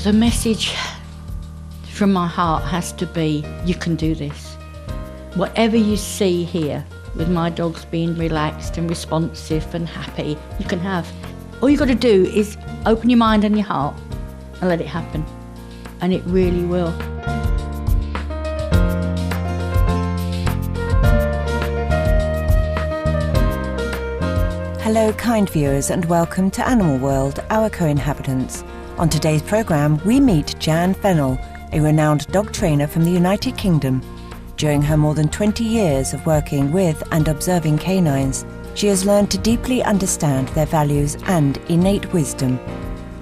The message from my heart has to be, you can do this. Whatever you see here, with my dogs being relaxed and responsive and happy, you can have. All you've got to do is open your mind and your heart and let it happen. And it really will. Hello, kind viewers, and welcome to Animal World, our co-inhabitants. On today's programme, we meet Jan Fennell, a renowned dog trainer from the United Kingdom. During her more than 20 years of working with and observing canines, she has learned to deeply understand their values and innate wisdom.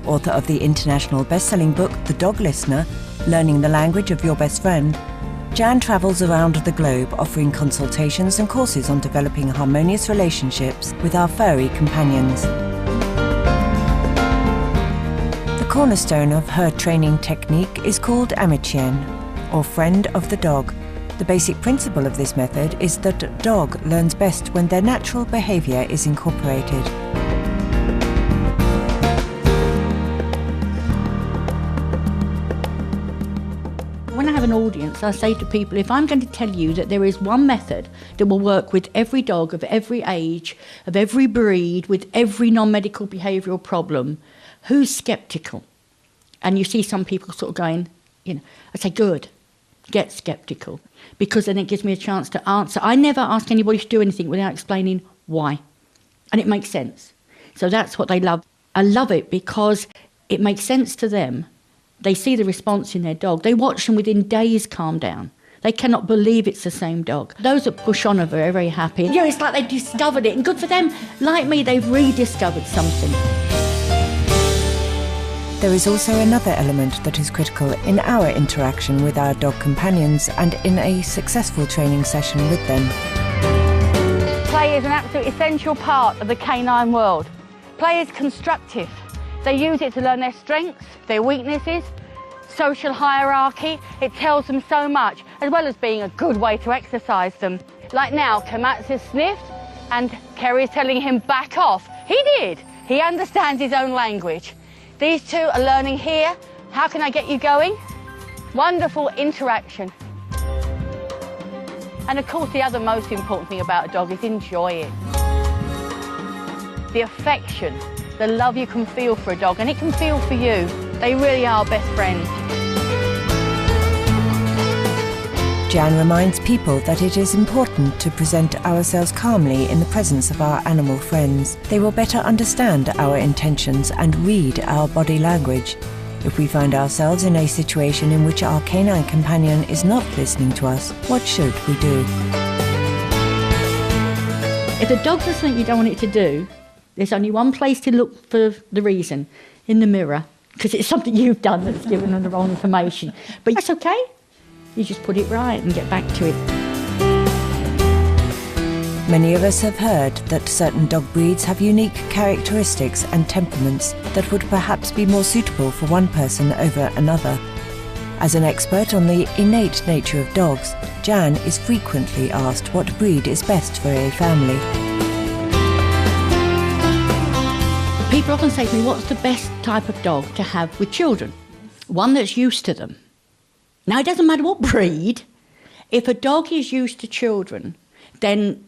Author of the international best-selling book, The Dog Listener, Learning the Language of Your Best Friend, Jan travels around the globe offering consultations and courses on developing harmonious relationships with our furry companions. The cornerstone of her training technique is called Amichien, or friend of the dog. The basic principle of this method is that a dog learns best when their natural behaviour is incorporated. When I have an audience, I say to people, if I'm going to tell you that there is one method that will work with every dog of every age, of every breed, with every non-medical behavioural problem, who's sceptical? And you see some people sort of going, I say, good, get sceptical, because then it gives me a chance to answer. I never ask anybody to do anything without explaining why. And it makes sense. So that's what they love. I love it because it makes sense to them. They see the response in their dog. They watch them within days calm down. They cannot believe it's the same dog. Those that push on are very, very happy. It's like they've discovered it. And good for them. Like me, they've rediscovered something. There is also another element that is critical in our interaction with our dog companions and in a successful training session with them. Play is an absolute essential part of the canine world. Play is constructive. They use it to learn their strengths, their weaknesses, social hierarchy. It tells them so much, as well as being a good way to exercise them. Like now, Kamat's sniffed and Kerry's telling him back off. He did. He understands his own language. These two are learning here. How can I get you going? Wonderful interaction. And of course, the other most important thing about a dog is enjoy it. The affection, the love you can feel for a dog, and it can feel for you. They really are best friends. Jan reminds people that it is important to present ourselves calmly in the presence of our animal friends. They will better understand our intentions and read our body language. If we find ourselves in a situation in which our canine companion is not listening to us, what should we do? If the dog does something you don't want it to do, there's only one place to look for the reason, in the mirror, because it's something you've done that's given them the wrong information. But that's okay. You just put it right and get back to it. Many of us have heard that certain dog breeds have unique characteristics and temperaments that would perhaps be more suitable for one person over another. As an expert on the innate nature of dogs, Jan is frequently asked what breed is best for a family. People often say to me, what's the best type of dog to have with children? One that's used to them. Now, it doesn't matter what breed. If a dog is used to children, then,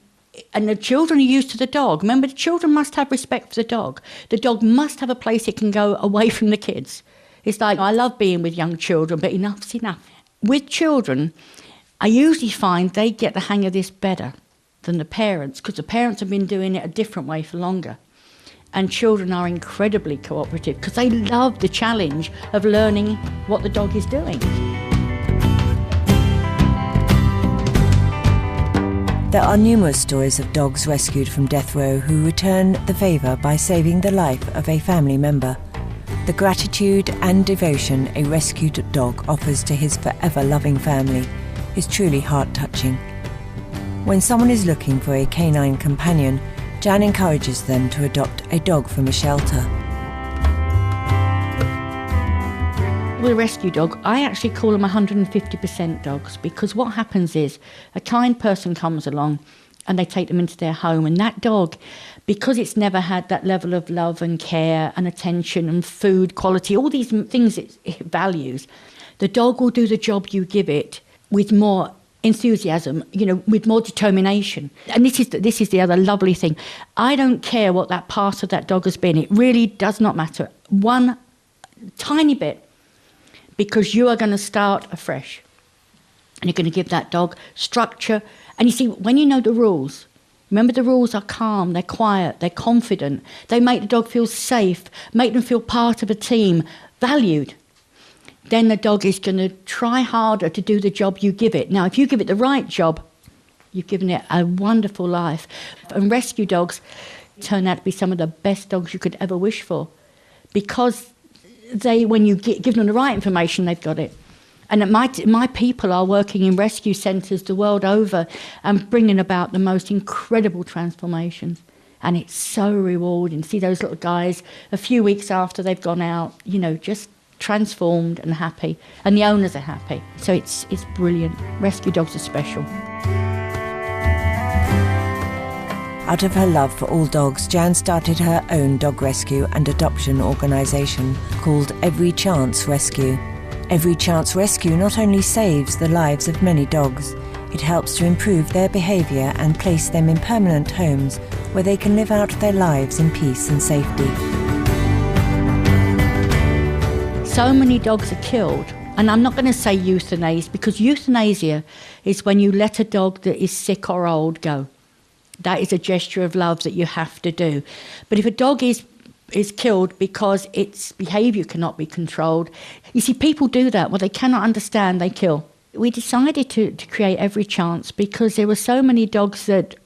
and the children are used to the dog, remember, the children must have respect for the dog. The dog must have a place it can go away from the kids. It's like, I love being with young children, but enough's enough. With children, I usually find they get the hang of this better than the parents, because the parents have been doing it a different way for longer. And children are incredibly cooperative because they love the challenge of learning what the dog is doing. There are numerous stories of dogs rescued from death row who return the favour by saving the life of a family member. The gratitude and devotion a rescued dog offers to his forever loving family is truly heart-touching. When someone is looking for a canine companion, Jan encourages them to adopt a dog from a shelter. With a rescue dog, I actually call them 150% dogs, because what happens is a kind person comes along and they take them into their home. And that dog, because it's never had that level of love and care and attention and food quality, all these things it values, the dog will do the job you give it with more enthusiasm, with more determination. And this is the other lovely thing. I don't care what that past of that dog has been. It really does not matter one tiny bit, because you are going to start afresh. And you're going to give that dog structure. And you see, when you know the rules, remember the rules are calm, they're quiet, they're confident. They make the dog feel safe, make them feel part of a team, valued. Then the dog is going to try harder to do the job you give it. Now, if you give it the right job, you've given it a wonderful life. And rescue dogs turn out to be some of the best dogs you could ever wish for, because when you give them the right information, they've got it. And my people are working in rescue centres the world over and bringing about the most incredible transformations. And it's so rewarding. See those little guys a few weeks after they've gone out, just transformed and happy, and the owners are happy. So it's brilliant. Rescue dogs are special. Out of her love for all dogs, Jan started her own dog rescue and adoption organisation called Every Chance Rescue. Every Chance Rescue not only saves the lives of many dogs, it helps to improve their behaviour and place them in permanent homes where they can live out their lives in peace and safety. So many dogs are killed, and I'm not going to say euthanasia, because euthanasia is when you let a dog that is sick or old go. That is a gesture of love that you have to do. But if a dog is killed because its behaviour cannot be controlled, you see, people do that. Well, they cannot understand, they kill. We decided to create Every Chance because there were so many dogs that,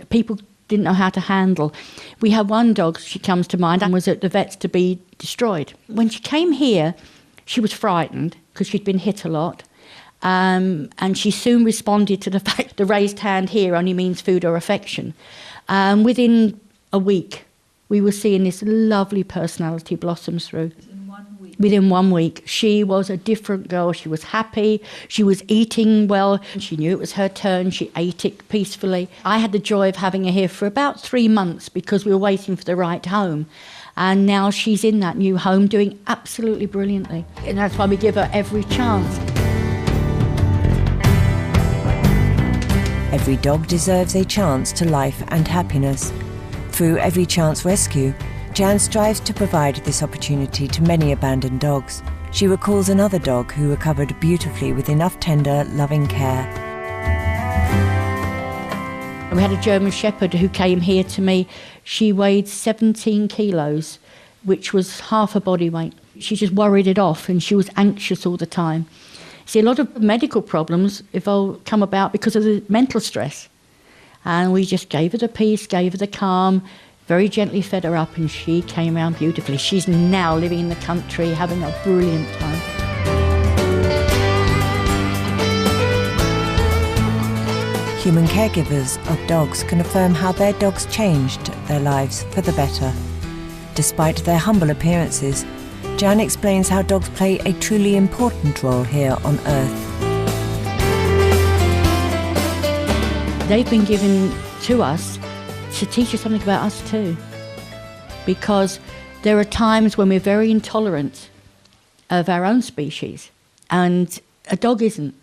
people didn't know how to handle. We had one dog, she comes to mind, and was at the vet's to be destroyed. When she came here, she was frightened because she'd been hit a lot. And she soon responded to the fact the raised hand here only means food or affection. Within a week, we were seeing this lovely personality blossom through. Within 1 week, she was a different girl. She was happy, she was eating well, she knew it was her turn, she ate it peacefully. I had the joy of having her here for about 3 months because we were waiting for the right home. And now she's in that new home doing absolutely brilliantly. And that's why we give her every chance. Every dog deserves a chance to life and happiness. Through Every Chance Rescue, Jan strives to provide this opportunity to many abandoned dogs. She recalls another dog who recovered beautifully with enough tender, loving care. We had a German Shepherd who came here to me. She weighed 17 kilos, which was half her body weight. She just worried it off and she was anxious all the time. See, a lot of medical problems come about because of the mental stress. And we just gave her the peace, gave her the calm, very gently fed her up, and she came around beautifully. She's now living in the country, having a brilliant time. Human caregivers of dogs can affirm how their dogs changed their lives for the better. Despite their humble appearances, Jan explains how dogs play a truly important role here on Earth. They've been given to us to teach us something about us too. Because there are times when we're very intolerant of our own species, and a dog isn't.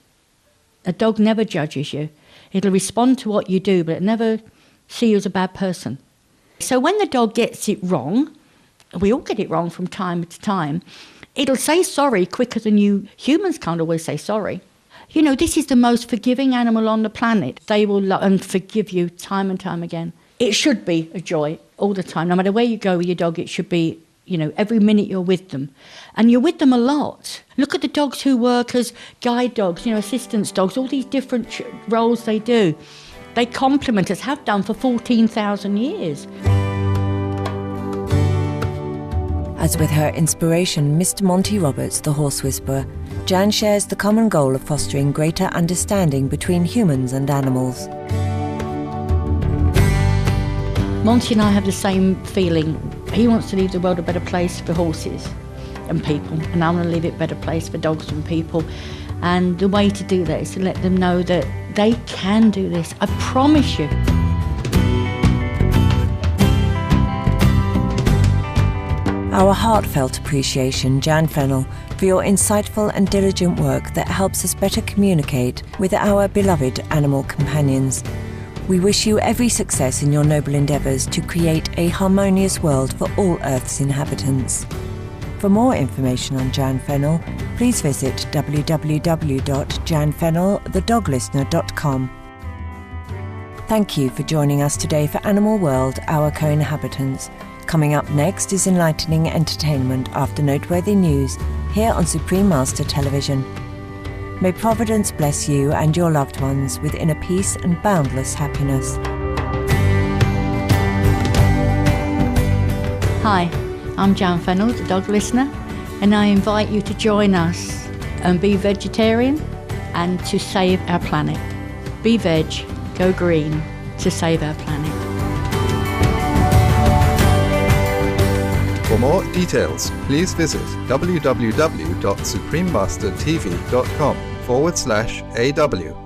A dog never judges you. It'll respond to what you do, but it'll never see you as a bad person. So when the dog gets it wrong, we all get it wrong from time to time, it'll say sorry quicker than you humans can't always say sorry. This is the most forgiving animal on the planet. They will love and forgive you time and time again. It should be a joy all the time. No matter where you go with your dog, it should be, every minute you're with them. And you're with them a lot. Look at the dogs who work as guide dogs, assistance dogs, all these different roles they do. They complement us, have done for 14,000 years. As with her inspiration, Mr. Monty Roberts, the horse whisperer, Jan shares the common goal of fostering greater understanding between humans and animals. Monty and I have the same feeling. He wants to leave the world a better place for horses and people, and I want to leave it a better place for dogs and people. And the way to do that is to let them know that They can do this, I promise you. Our heartfelt appreciation, Jan Fennell, for your insightful and diligent work that helps us better communicate with our beloved animal companions. We wish you every success in your noble endeavours to create a harmonious world for all Earth's inhabitants. For more information on Jan Fennell, please visit www.janfennelthedoglistener.com. Thank you for joining us today for Animal World, Our Co-Inhabitants. Coming up next is enlightening entertainment after noteworthy news here on Supreme Master Television. May Providence bless you and your loved ones with inner peace and boundless happiness. Hi, I'm Jan Fennell, the dog listener, and I invite you to join us and be vegetarian and to save our planet. Be veg, go green to save our planet. For more details, please visit www.suprememastertv.com/AW.